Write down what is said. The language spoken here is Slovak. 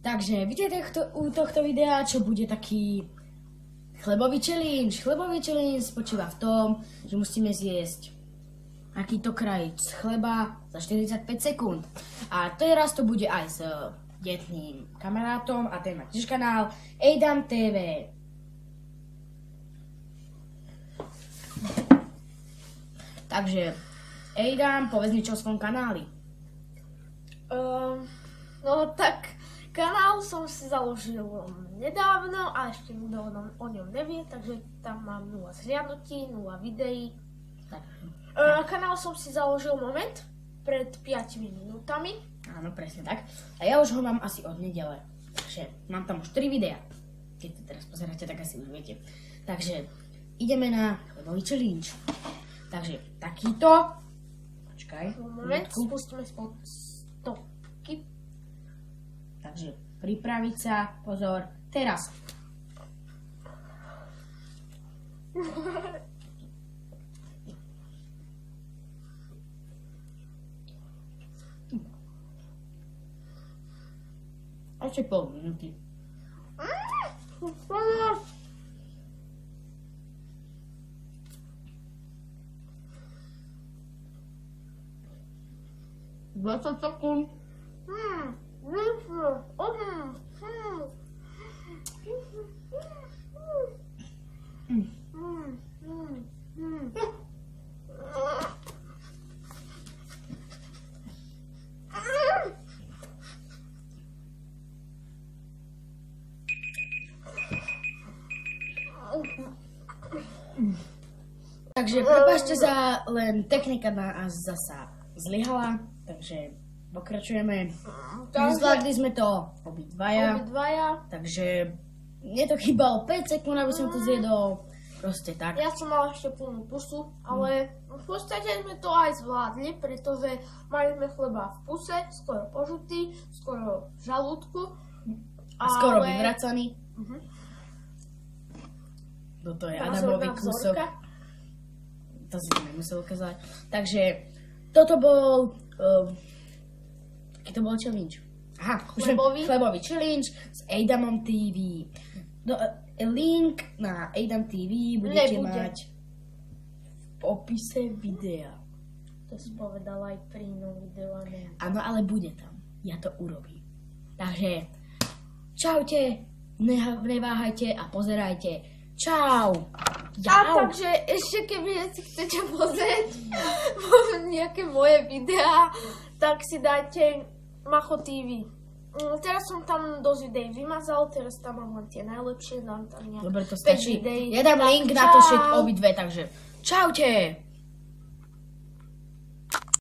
Takže vidíte u tohto videa, čo bude taký chlebový challenge. Chlebový challenge spočíva v tom, že musíme zjesť takýto krajíč chleba za 45 sekúnd. A teraz to bude aj s detným kamarátom a ten má tiež kanál Ejdam TV. Takže Ejdam, povedz niečo o svojom kanáli. No tak, kanál som si založil nedávno a ešte nikto o ňom nevie, takže tam mám 0 zhliadnutí, 0 videí. Kanál som si založil pred 5 minútami. Áno, presne tak. A ja už ho mám asi od nedele. Takže mám tam už 3 videá. Keď to teraz pozeráte, tak asi už viete. Takže ideme na chlebový challenge. Takže takýto. Počkaj. Moment, spustíme stopky. Takže pripraviť sa, pozor, teraz. Ešte pol minúty. Dvadsať sekúnd. Takže prepáčte za, len technika nás zasa zlyhala, takže pokračujeme. Zvládli sme to obidvaja, takže mne to chýbalo 5 sekúnd, aby som to zjedol, proste tak. Ja som mal ešte plnú pusu, ale v podstate sme to aj zvládli, pretože mali sme chleba v puse, skoro požutý, skoro v žalúdku. Skoro vyvracaný. Toto je Adamový kúsok. To si nemusel ukázať. Takže toto bol aký to bol challenge? Aha, chlebový challenge s Ejdamom TV. Link na Ejdam TV budete mať v popise videa. To si povedala aj pri inom videu. Áno, ale bude tam. Ja to urobím. Takže čaute, neváhajte a pozerajte. Čau! A takže ešte keby si chcete pozrieť nejaké moje videá, tak si dajte Macho TV. Teraz som tam dosť videí vymazal, teraz tam mám len tie najlepšie, dám tam nejaké 5 videí. Ja dám link na to všetko obidve, takže čaute!